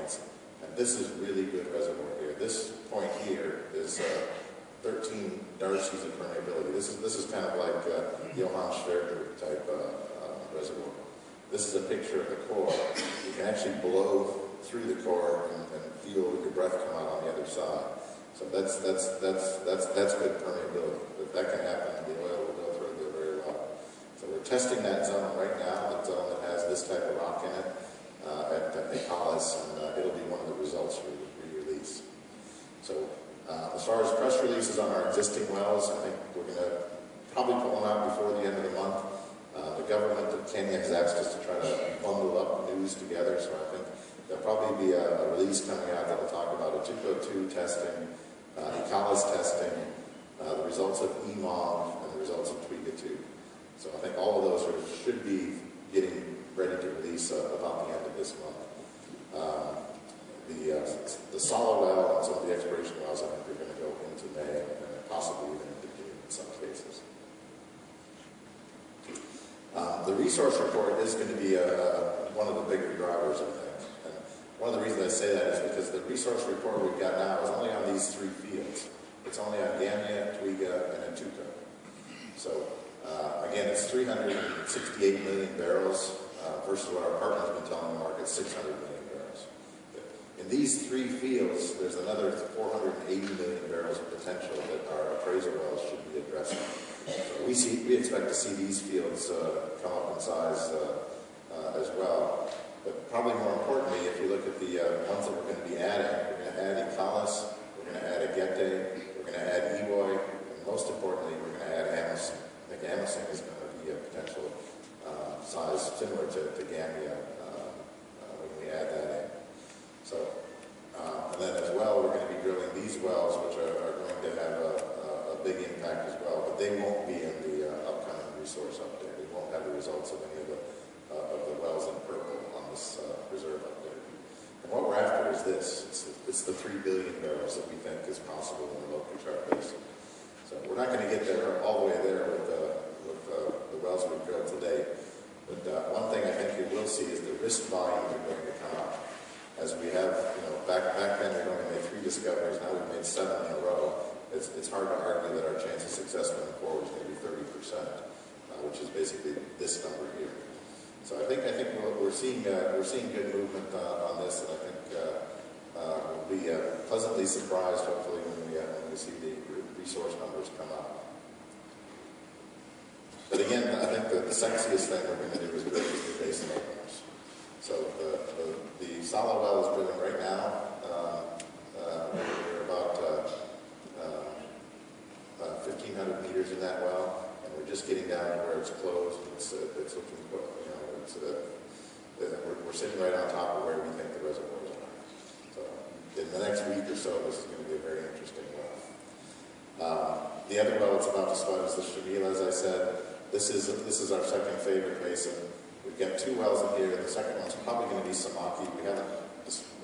points. And this is really good reservoir here. This point here is 13 Darcy's of permeability. This is kind of like Johann Schwerter type reservoir. This is a picture of the core. You can actually blow through the core and feel your breath come out on the other side. So that's good permeability. If that can happen, the oil will go through there very well. So we're testing that zone right now, that zone that has this type of rock in it at Nicholas, and it'll be one of the results we release. So as far as press releases on our existing wells, I think we're going to probably put one out before the end of the month. The government of Kenya has asked us to try to bundle up news together, so I think there'll probably be a release coming out that will talk about Atuco 2 testing, Ecalus testing, the results of EMOG, and the results of Twiga 2. So I think all of those should be getting ready to release about the end of this month. The Sala well and some of the exploration wells, I think, are going to go into May and possibly even into June in some cases. The resource report is going to be one of the bigger drivers of things. And one of the reasons I say that is because the resource report we've got now is only on these 3 fields. It's only on Gambia, Twiga, and Atuco. So again, it's 368 million barrels versus what our partner's been telling the market, 600 million barrels. In these 3 fields, there's another 480 million barrels of potential that our appraisal wells should be addressing. So we expect to see these fields come up in size as well. But probably more importantly, if you look at the ones that we're going to be adding, we're going to add Ecalus, we're going to add Agete, we're going to add Ewoy, and most importantly, we're going to add Amazon. I think Amazon is going to be a potential size similar to Gambia when we add that in. So, and then as well, we're going to be drilling these wells, which are going to have a big impact as well, but they won't be in the upcoming resource update. We won't have the results of any of the wells in purple on this reserve update. And what we're after is this. It's the 3 billion barrels that we think is possible in the Lokichar Basin. So we're not going to get there all the way there with the wells we've drilled today. But one thing I think you will see is the risk volumes are going to come up. As we have, back then we'd only made 3 discoveries, now we've made 7 in a row. It's hard to argue that our chance of success going forward is going to be 30%, which is basically this number here. So I think we're seeing good movement on this, and I think we'll be pleasantly surprised hopefully when we see the resource numbers come out. But again, I think the sexiest thing we're going to do is drill these basin openers. So the Sala well is drilling right now. We're about 1,500 meters in that well, and we're just getting down to where it's closed. It's looking, we're sitting right on top of where we think the reservoirs are. So in the next week or so, this is going to be a very interesting well. The other well it's about to spud is the Shamila, as I said. This is our second favorite basin. We've got 2 wells in here. The second one's probably going to be Samaki. We haven't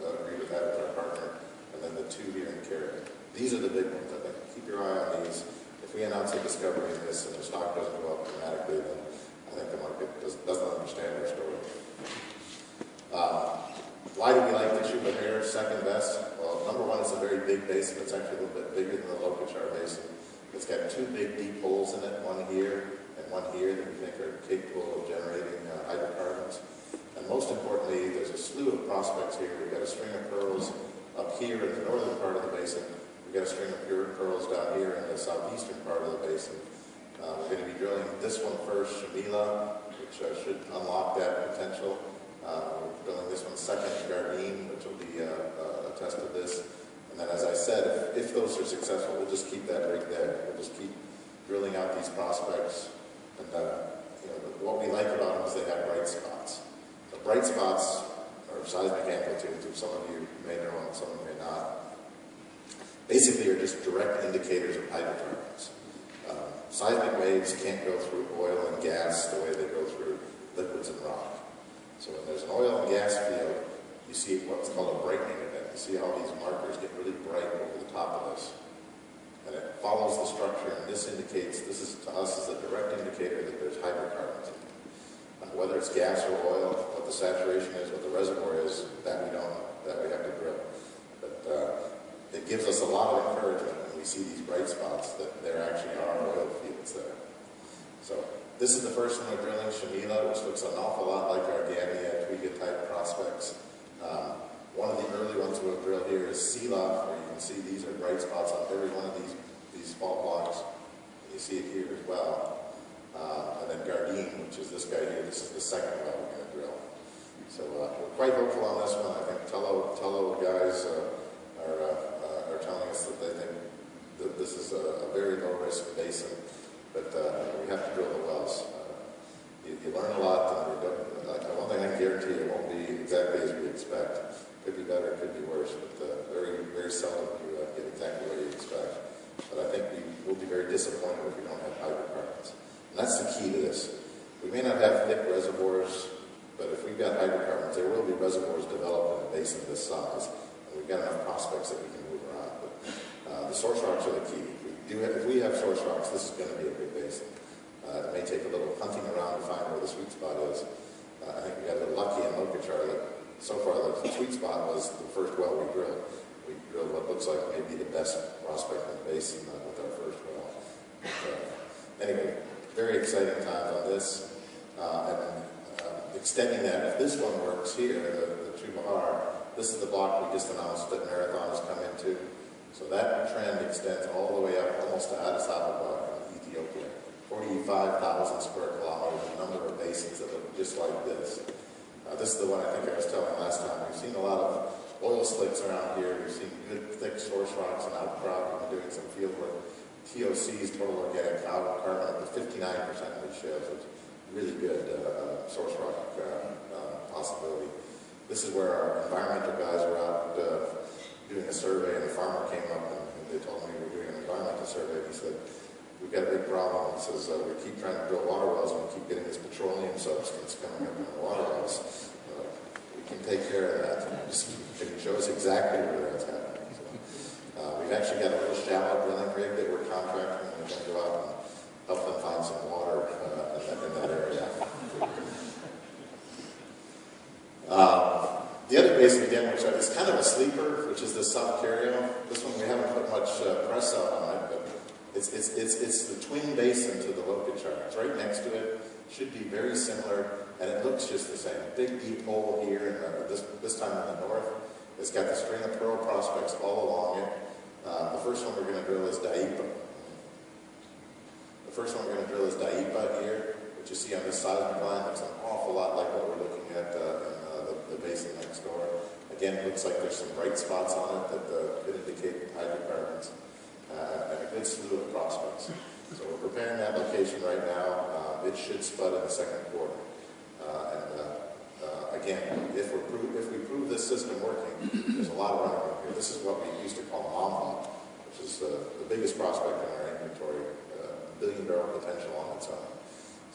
agreed with that with our partner. And then the 2 here in Caribbean. These are the big ones. I think keep your eye on these. If we announce a discovery in this and the stock doesn't go up dramatically, then I think the market doesn't understand our story. Why do we like the Chuba here second best? Well, number one, it's a very big basin. It's actually a little bit bigger than the Lokichar Basin. It's got 2 big deep holes in it, one here and one here that we think are capable of generating hydrocarbons. And most importantly, there's a slew of prospects here. We've got a string of pearls up here in the northern part of the basin. We've got a string of pure pearls down here in the southeastern part of the basin. We're going to be drilling this one first, Shamila, which should unlock that potential. We're drilling this one second, Jardine, which will be a test of this. And then, as I said, if those are successful, we'll just keep that right there. We'll just keep drilling out these prospects. And what we like about them is they have bright spots. The bright spots are seismic amplitudes, which some of you may know and some of you may not. Basically, are just direct indicators of hydrocarbons. Seismic waves can't go through oil and gas the way they go through liquids and rock. So when there's an oil and gas field, you see what's called a brightening event. You see how these markers get really bright over the top of this. And it follows the structure, and this indicates, this is to us is a direct indicator that there's hydrocarbons in it. Whether it's gas or oil, what the saturation is, what the reservoir is, that we don't know. That we have lot of encouragement when we see these bright spots that there actually are oil fields there. So this is the first one we're drilling, Shamila, which looks an awful lot like our Gambia, Twiga type prospects. One of the early ones we'll drill here is Sela, where you can see these are bright spots on every one of these fault blocks. You see it here as well. And then Gardine, which is this guy here. This is the second well we're going to drill. So we're quite hopeful on this one. I think Tullow guys are telling us that they think that this is a very low risk basin, but we have to drill the wells. You learn a lot, and one thing I can guarantee you, it won't be exactly as we expect. Could be better, could be worse, but very, very seldom you get exactly what you expect. But I think we will be very disappointed if we don't have hydrocarbons. And that's the key to this. We may not have thick reservoirs, but if we've got hydrocarbons, there will be reservoirs developed in a basin this size, and we've got enough prospects that we can move around. But the source rocks are the key. If we have source rocks, this is going to be a big basin. It may take a little hunting around to find where the sweet spot is. I think we got a little lucky in Lokichar. So far, the sweet spot was the first well we drilled. We drilled what looks like maybe the best prospect in the basin with our first well. But, anyway, very exciting times on this. Extending that, if this one works here, the Chubahar, this is the block we just announced that Marathon has come into. So that trend extends all the way up almost to Addis Ababa in Ethiopia. 45,000 square kilometers, a number of basins that look just like this. This is the one I think I was telling last time. We've seen a lot of oil slicks around here. We've seen good, thick source rocks and outcrop. We've been doing some field work. TOCs, total organic carbon, up to 59% of the shales, which is really good source rock possibility. This is where our environmental guys were out doing a survey, and a farmer came up and they told me we were doing an environmental survey. He said, "We've got a big problem." He says, "We keep trying to drill water wells and we keep getting this petroleum substance coming up in the water wells. We can take care of that. Can you show us exactly where that's happening?" So, we've actually got a little shallow drilling rig that we're contracting, and we're going to go out and help them find some water in that area. The other basin, again, which is kind of a sleeper, which is the South Carrio. This one we haven't put much press out on it, but it's the twin basin to the Lokichar. It's right next to it. Should be very similar, and it looks just the same. Big deep hole here, in this time in the north. It's got the string of pearl prospects all along it. The first one we're going to drill is Daipa. The first one we're going to drill is Daipa here, which you see on this seismic line. Looks an awful lot like what we're looking at in the basin next door. Again, it looks like there's some bright spots on it that could indicate hydrocarbons. And a good slew of prospects. So we're preparing that location right now. It should spud in the second quarter. Again, if we prove this system working, there's a lot of running room here. This is what we used to call Mamba, which is the biggest prospect in our inventory, billion-barrel potential on its own.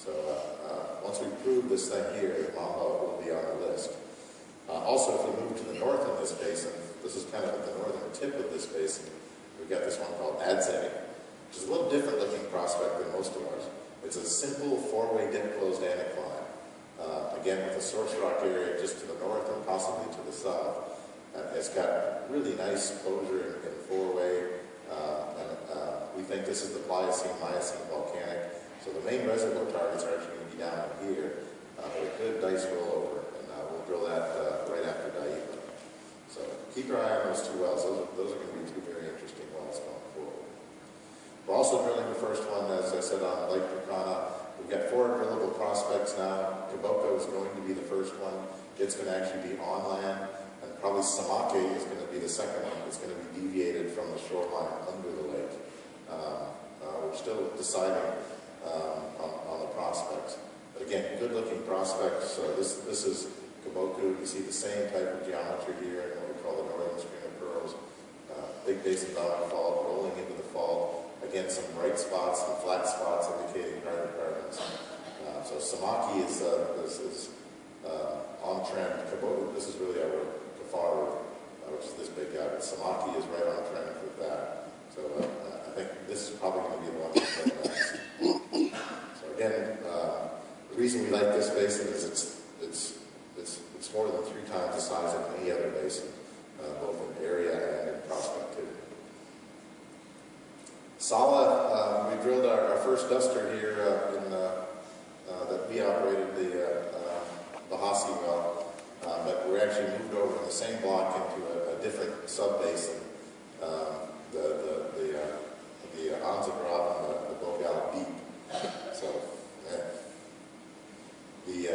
So once we prove this thing here, Mamba will be on our list. Also, if we move to the north of this basin, this is kind of at the northern tip of this basin, we've got this one called Adzay, which is a little different looking prospect than most of ours. It's a simple four-way dip closed anticline. Again, with a source rock area just to the north and possibly to the south. It's got really nice closure in four-way. We think this is the Pliocene-Miocene volcanic. So the main reservoir targets are actually going to be down here. With a good dice rollover, and we'll drill that right after Daipa. So keep your eye on those two wells. Those are going to be two very interesting wells going forward. We're also drilling the first one, as I said, on Lake Turkana. We've got 4 drillable prospects now. Kiboko is going to be the first one. It's going to actually be on land, and probably Samake is going to be the second one. It's going to be deviated from the shoreline under the lake. We're still deciding on the prospects. But again, good-looking prospects. So this is Kiboko. You see the same type of geometry here in what we call the northern string of pearls. Big basin boundary fault rolling into the fault. Again, some bright spots and flat spots indicating hydrocarbons. So Samaki is on trend. Kiboko, this is really our Kafar, which is this big guy. But Samaki is right on trend with that. So I think this is probably going to be the one that's going next. So again, the reason we like this basin is it's more than 3 times the size of any other basin, both in area and in prospectivity. Sala, we drilled our first duster here that we operated the Hossie well, but we're actually moved over in the same block into a different sub-basin, the Anzagrab and the Bogal Deep. So, the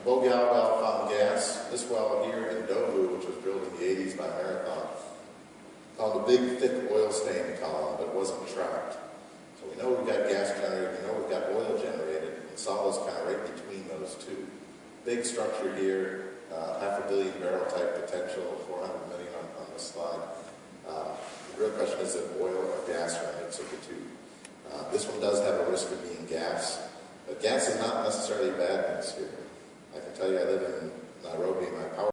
Bogal well found gas. This well here in Dovu, which was drilled in the 80s by Marathon, found a big, thick oil stain column, but wasn't tracked. So we know we've got gas generated, we know we've got oil generated, and Sala's kind of right between those two. Big structure here, 500 million barrel type potential, 400 million on the slide. The real question is, oil or gas or a mix of the two? This one does have a risk of being gas, but gas is not necessarily bad mix here. I can tell you I live in Nairobi, my power